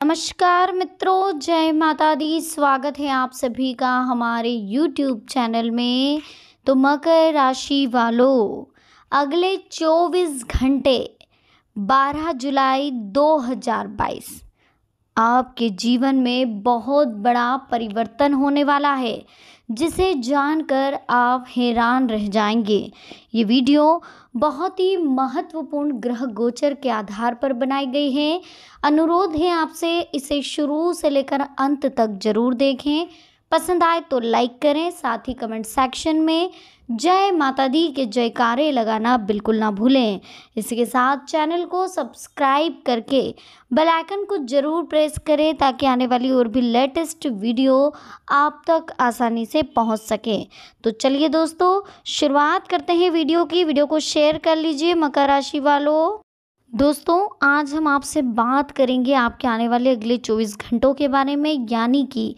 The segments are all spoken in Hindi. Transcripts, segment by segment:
नमस्कार मित्रों, जय माता दी। स्वागत है आप सभी का हमारे YouTube चैनल में। तो मकर राशि वालों, अगले 24 घंटे 12 जुलाई 2022 आपके जीवन में बहुत बड़ा परिवर्तन होने वाला है, जिसे जानकर आप हैरान रह जाएंगे। ये वीडियो बहुत ही महत्वपूर्ण ग्रह गोचर के आधार पर बनाई गई है। अनुरोध है आपसे इसे शुरू से लेकर अंत तक जरूर देखें। पसंद आए तो लाइक करें, साथ ही कमेंट सेक्शन में जय माता दी के जयकारे लगाना बिल्कुल ना भूलें। इसी के साथ चैनल को सब्सक्राइब करके बेल आइकन को जरूर प्रेस करें, ताकि आने वाली और भी लेटेस्ट वीडियो आप तक आसानी से पहुंच सके। तो चलिए दोस्तों, शुरुआत करते हैं वीडियो को शेयर कर लीजिए मकर राशि वालों। दोस्तों, आज हम आपसे बात करेंगे आपके आने वाले अगले 24 घंटों के बारे में, यानी कि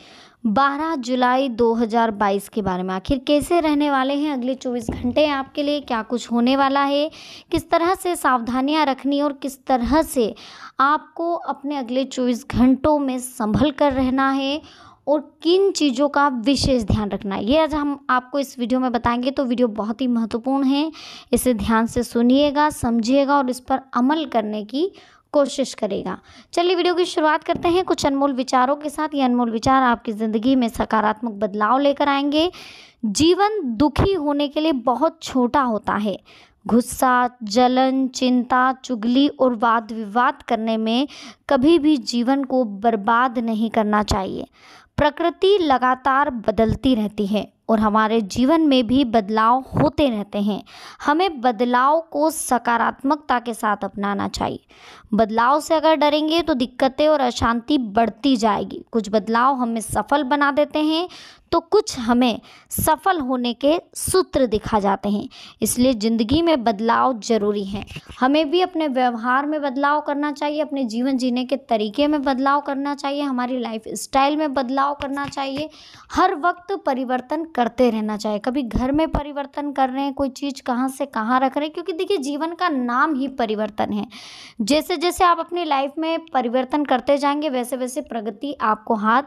12 जुलाई 2022 के बारे में। आखिर कैसे रहने वाले हैं अगले 24 घंटे आपके लिए, क्या कुछ होने वाला है, किस तरह से सावधानियां रखनी और किस तरह से आपको अपने अगले 24 घंटों में संभल कर रहना है और किन चीज़ों का विशेष ध्यान रखना है, ये आज हम आपको इस वीडियो में बताएंगे। तो वीडियो बहुत ही महत्वपूर्ण है, इसे ध्यान से सुनिएगा, समझिएगा और इस पर अमल करने की कोशिश करेगा। चलिए वीडियो की शुरुआत करते हैं कुछ अनमोल विचारों के साथ। ये अनमोल विचार आपकी ज़िंदगी में सकारात्मक बदलाव लेकर आएंगे। जीवन दुखी होने के लिए बहुत छोटा होता है। गुस्सा, जलन, चिंता, चुगली और वाद विवाद करने में कभी भी जीवन को बर्बाद नहीं करना चाहिए। प्रकृति लगातार बदलती रहती है और हमारे जीवन में भी बदलाव होते रहते हैं। हमें बदलाव को सकारात्मकता के साथ अपनाना चाहिए। बदलाव से अगर डरेंगे तो दिक्कतें और अशांति बढ़ती जाएगी। कुछ बदलाव हमें सफल बना देते हैं तो कुछ हमें सफल होने के सूत्र दिखा जाते हैं। इसलिए ज़िंदगी में बदलाव ज़रूरी है। हमें भी अपने व्यवहार में बदलाव करना चाहिए, अपने जीवन जीने के तरीके में बदलाव करना चाहिए, हमारी लाइफ स्टाइल में बदलाव करना चाहिए। हर वक्त परिवर्तन करते रहना चाहिए। कभी घर में परिवर्तन कर रहे हैं, कोई चीज़ कहाँ से कहाँ रख रहे हैं, क्योंकि देखिए जीवन का नाम ही परिवर्तन है। जैसे जैसे आप अपनी लाइफ में परिवर्तन करते जाएंगे, वैसे वैसे प्रगति आपको हाथ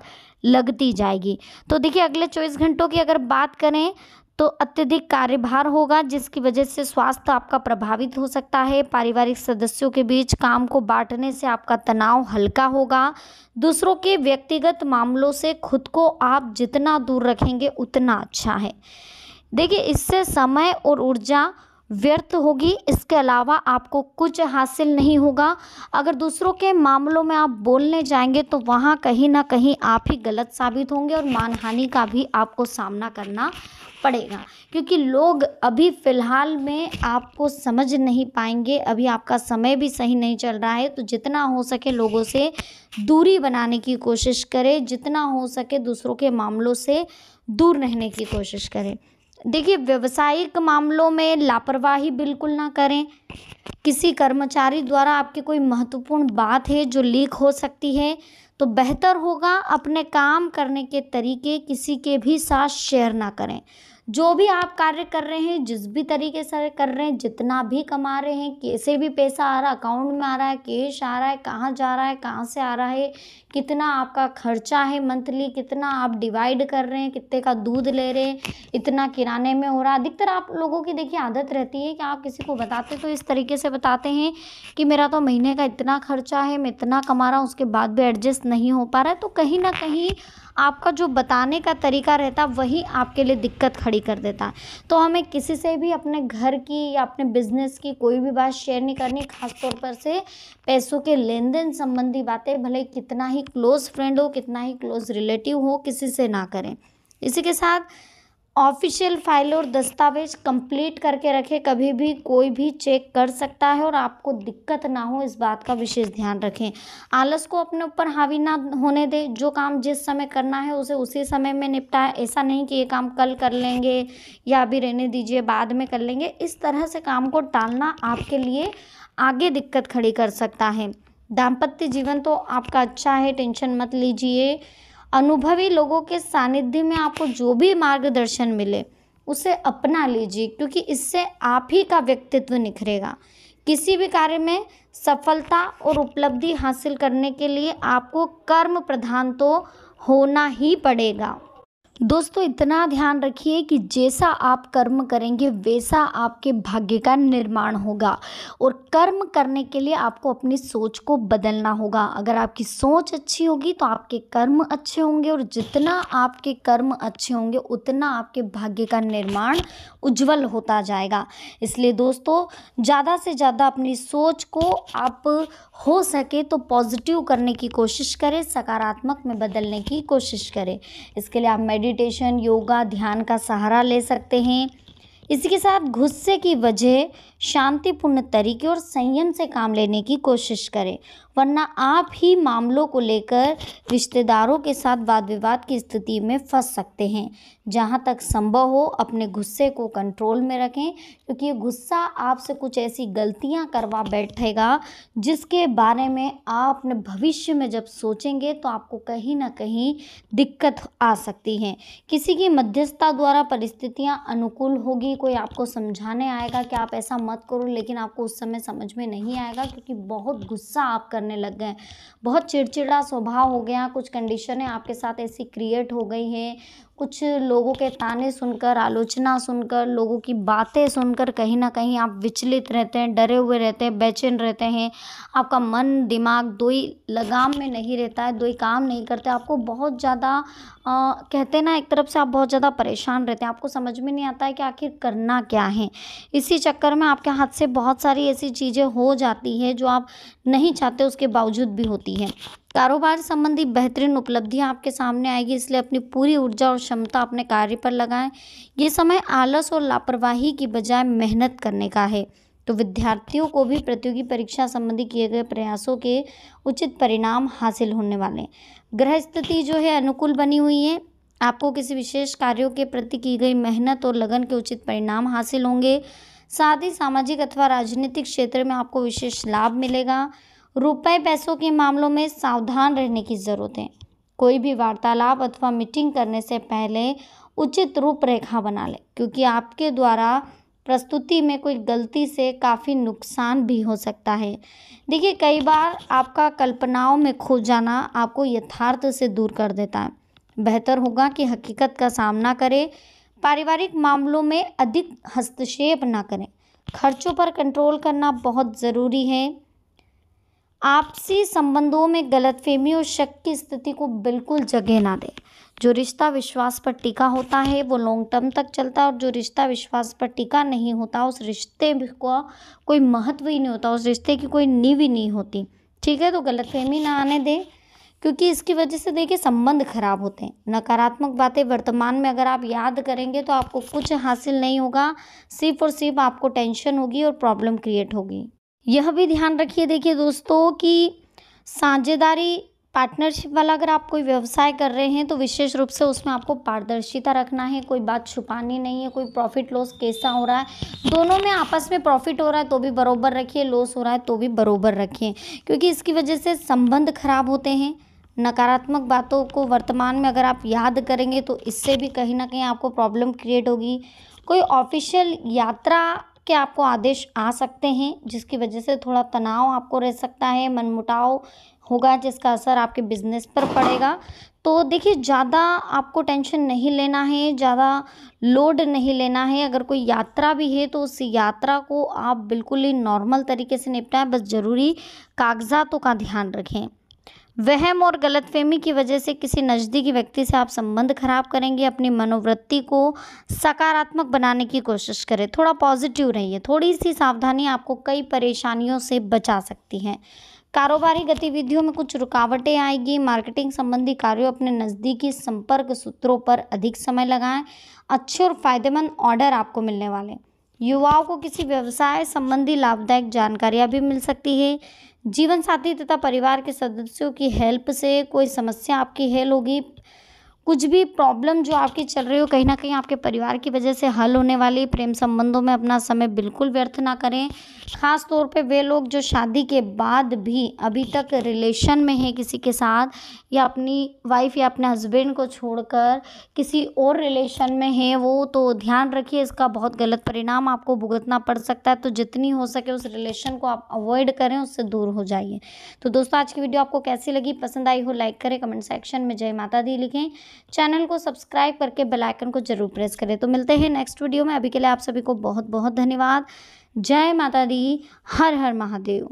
लगती जाएगी। तो देखिए अगले 24 घंटों की अगर बात करें तो अत्यधिक कार्यभार होगा, जिसकी वजह से स्वास्थ्य आपका प्रभावित हो सकता है। पारिवारिक सदस्यों के बीच काम को बांटने से आपका तनाव हल्का होगा। दूसरों के व्यक्तिगत मामलों से खुद को आप जितना दूर रखेंगे उतना अच्छा है। देखिए इससे समय और ऊर्जा व्यर्थ होगी। इसके अलावा आपको कुछ हासिल नहीं होगा। अगर दूसरों के मामलों में आप बोलने जाएंगे तो वहाँ कहीं ना कहीं आप ही गलत साबित होंगे और मानहानि का भी आपको सामना करना पड़ेगा, क्योंकि लोग अभी फ़िलहाल में आपको समझ नहीं पाएंगे। अभी आपका समय भी सही नहीं चल रहा है, तो जितना हो सके लोगों से दूरी बनाने की कोशिश करें, जितना हो सके दूसरों के मामलों से दूर रहने की कोशिश करें। देखिए व्यवसायिक मामलों में लापरवाही बिल्कुल ना करें। किसी कर्मचारी द्वारा आपकी कोई महत्वपूर्ण बात है जो लीक हो सकती है, तो बेहतर होगा अपने काम करने के तरीके किसी के भी साथ शेयर ना करें। जो भी आप कार्य कर रहे हैं, जिस भी तरीके से कर रहे हैं, जितना भी कमा रहे हैं, कैसे भी पैसा आ रहा, अकाउंट में आ रहा है, कैश आ रहा है, कहाँ जा रहा है, कहाँ से आ रहा है, कितना आपका खर्चा है मंथली, कितना आप डिवाइड कर रहे हैं, कितने का दूध ले रहे हैं, इतना किराने में हो रहा। अधिकतर आप लोगों की देखिए आदत रहती है कि आप किसी को बताते तो इस तरीके से बताते हैं कि मेरा तो महीने का इतना खर्चा है, मैं इतना कमा रहा हूँ, उसके बाद भी एडजस्ट नहीं हो पा रहा है। तो कहीं ना कहीं आपका जो बताने का तरीका रहता है वही आपके लिए दिक्कत खड़ी कर देता है। तो हमें किसी से भी अपने घर की या अपने बिजनेस की कोई भी बात शेयर नहीं करनी, खासतौर पर से पैसों के लेन देन संबंधी बातें, भले कितना ही क्लोज फ्रेंड हो, कितना ही क्लोज रिलेटिव हो, किसी से ना करें। इसी के साथ ऑफिशियल फाइल और दस्तावेज कंप्लीट करके रखें। कभी भी कोई भी चेक कर सकता है और आपको दिक्कत ना हो, इस बात का विशेष ध्यान रखें। आलस को अपने ऊपर हावी ना होने दें। जो काम जिस समय करना है उसे उसी समय में निपटाएं। ऐसा नहीं कि ये काम कल कर लेंगे या अभी रहने दीजिए बाद में कर लेंगे। इस तरह से काम को टालना आपके लिए आगे दिक्कत खड़ी कर सकता है। दाम्पत्य जीवन तो आपका अच्छा है, टेंशन मत लीजिए। अनुभवी लोगों के सानिध्य में आपको जो भी मार्गदर्शन मिले उसे अपना लीजिए, क्योंकि इससे आप ही का व्यक्तित्व निखरेगा। किसी भी कार्य में सफलता और उपलब्धि हासिल करने के लिए आपको कर्म प्रधान तो होना ही पड़ेगा। दोस्तों, इतना ध्यान रखिए कि जैसा आप कर्म करेंगे वैसा आपके भाग्य का निर्माण होगा। और कर्म करने के लिए आपको अपनी सोच को बदलना होगा। अगर आपकी सोच अच्छी होगी तो आपके कर्म अच्छे होंगे, और जितना आपके कर्म अच्छे होंगे उतना आपके भाग्य का निर्माण उज्जवल होता जाएगा। इसलिए दोस्तों, ज़्यादा से ज़्यादा अपनी सोच को आप हो सके तो पॉजिटिव करने की कोशिश करें, सकारात्मक में बदलने की कोशिश करें। इसके लिए आप मेडिटेशन, योगा, ध्यान का सहारा ले सकते हैं। इसी के साथ गुस्से की वजह शांतिपूर्ण तरीके और संयम से काम लेने की कोशिश करें, वरना आप ही मामलों को लेकर रिश्तेदारों के साथ वाद विवाद की स्थिति में फंस सकते हैं। जहां तक संभव हो अपने गुस्से को कंट्रोल में रखें, क्योंकि ये गुस्सा आपसे कुछ ऐसी गलतियां करवा बैठेगा जिसके बारे में आप अपने भविष्य में जब सोचेंगे तो आपको कहीं ना कहीं दिक्कत आ सकती है। किसी की मध्यस्थता द्वारा परिस्थितियां अनुकूल होगी, कोई आपको समझाने आएगा कि आप ऐसा मत करो, लेकिन आपको उस समय समझ में नहीं आएगा क्योंकि बहुत गुस्सा आप करने लग गए, बहुत चिड़चिड़ा स्वभाव हो गया, कुछ कंडीशनें आपके साथ ऐसी क्रिएट हो गई हैं, कुछ लोगों के ताने सुनकर, आलोचना सुनकर, लोगों की बातें सुनकर कहीं ना कहीं आप विचलित रहते हैं, डरे हुए रहते हैं, बेचैन रहते हैं। आपका मन दिमाग दो ही लगाम में नहीं रहता है, दो ही काम नहीं करते। आपको बहुत ज़्यादा कहते हैं ना, एक तरफ से आप बहुत ज़्यादा परेशान रहते हैं, आपको समझ में नहीं आता है कि आखिर करना क्या है। इसी चक्कर में आपके हाथ से बहुत सारी ऐसी चीज़ें हो जाती हैं जो आप नहीं चाहते, उसके बावजूद भी होती हैं। कारोबार संबंधी बेहतरीन उपलब्धियां आपके सामने आएगी, इसलिए अपनी पूरी ऊर्जा और क्षमता अपने कार्य पर लगाएं। ये समय आलस और लापरवाही की बजाय मेहनत करने का है। तो विद्यार्थियों को भी प्रतियोगी परीक्षा संबंधी किए गए प्रयासों के उचित परिणाम हासिल होने वाले हैं। ग्रह स्थिति जो है अनुकूल बनी हुई है। आपको किसी विशेष कार्यों के प्रति की गई मेहनत और लगन के उचित परिणाम हासिल होंगे। साथ ही सामाजिक अथवा राजनीतिक क्षेत्र में आपको विशेष लाभ मिलेगा। रुपए पैसों के मामलों में सावधान रहने की ज़रूरत है। कोई भी वार्तालाप अथवा मीटिंग करने से पहले उचित रूपरेखा बना लें, क्योंकि आपके द्वारा प्रस्तुति में कोई गलती से काफ़ी नुकसान भी हो सकता है। देखिए, कई बार आपका कल्पनाओं में खो जाना आपको यथार्थ से दूर कर देता है। बेहतर होगा कि हकीकत का सामना करें। पारिवारिक मामलों में अधिक हस्तक्षेप ना करें। खर्चों पर कंट्रोल करना बहुत ज़रूरी है। आपसी संबंधों में गलतफहमी और शक की स्थिति को बिल्कुल जगह ना दें। जो रिश्ता विश्वास पर टिका होता है वो लॉन्ग टर्म तक चलता है, और जो रिश्ता विश्वास पर टिका नहीं होता उस रिश्ते का कोई महत्व ही नहीं होता, उस रिश्ते की कोई नींव ही नहीं होती। ठीक है, तो गलतफहमी ना आने दें, क्योंकि इसकी वजह से देखिए संबंध खराब होते हैं। नकारात्मक बातें वर्तमान में अगर आप याद करेंगे तो आपको कुछ हासिल नहीं होगा, सिर्फ और सिर्फ आपको टेंशन होगी और प्रॉब्लम क्रिएट होगी। यह भी ध्यान रखिए देखिए दोस्तों कि साझेदारी पार्टनरशिप वाला अगर आप कोई व्यवसाय कर रहे हैं तो विशेष रूप से उसमें आपको पारदर्शिता रखना है, कोई बात छुपानी नहीं है। कोई प्रॉफिट लॉस कैसा हो रहा है, दोनों में आपस में प्रॉफिट हो रहा है तो भी बरोबर रखिए, लॉस हो रहा है तो भी बरोबर रखिए, क्योंकि इसकी वजह से संबंध खराब होते हैं। नकारात्मक बातों को वर्तमान में अगर आप याद करेंगे तो इससे भी कहीं ना कहीं आपको प्रॉब्लम क्रिएट होगी। कोई ऑफिशियल यात्रा के आपको आदेश आ सकते हैं, जिसकी वजह से थोड़ा तनाव आपको रह सकता है, मनमुटाव होगा जिसका असर आपके बिजनेस पर पड़ेगा। तो देखिए, ज़्यादा आपको टेंशन नहीं लेना है, ज़्यादा लोड नहीं लेना है। अगर कोई यात्रा भी है तो उस यात्रा को आप बिल्कुल ही नॉर्मल तरीके से निपटाएं, बस ज़रूरी कागजातों का ध्यान रखें। वहम और गलतफहमी की वजह से किसी नज़दीकी व्यक्ति से आप संबंध खराब करेंगे। अपनी मनोवृत्ति को सकारात्मक बनाने की कोशिश करें, थोड़ा पॉजिटिव रहिए। थोड़ी सी सावधानी आपको कई परेशानियों से बचा सकती हैं। कारोबारी गतिविधियों में कुछ रुकावटें आएगी। मार्केटिंग संबंधी कार्यों अपने नज़दीकी संपर्क सूत्रों पर अधिक समय लगाएं। अच्छे और फायदेमंद ऑर्डर आपको मिलने वाले हैं। युवाओं को किसी व्यवसाय संबंधी लाभदायक जानकारियां भी मिल सकती है। जीवन साथी तथा परिवार के सदस्यों की हेल्प से कोई समस्या आपकी हेल होगी। कुछ भी प्रॉब्लम जो आपकी चल रही हो कहीं ना कहीं आपके परिवार की वजह से हल होने वाली। प्रेम संबंधों में अपना समय बिल्कुल व्यर्थ ना करें। खास तौर पे वे लोग जो शादी के बाद भी अभी तक रिलेशन में हैं किसी के साथ, या अपनी वाइफ या अपने हस्बैंड को छोड़कर किसी और रिलेशन में हैं, वो तो ध्यान रखिए, इसका बहुत गलत परिणाम आपको भुगतना पड़ सकता है। तो जितनी हो सके उस रिलेशन को आप अवॉइड करें, उससे दूर हो जाइए। तो दोस्तों आज की वीडियो आपको कैसी लगी, पसंद आई हो लाइक करें, कमेंट सेक्शन में जय माता दी लिखें, चैनल को सब्सक्राइब करके बेल आइकन को जरूर प्रेस करें। तो मिलते हैं नेक्स्ट वीडियो में। अभी के लिए आप सभी को बहुत बहुत धन्यवाद। जय माता दी। हर हर महादेव।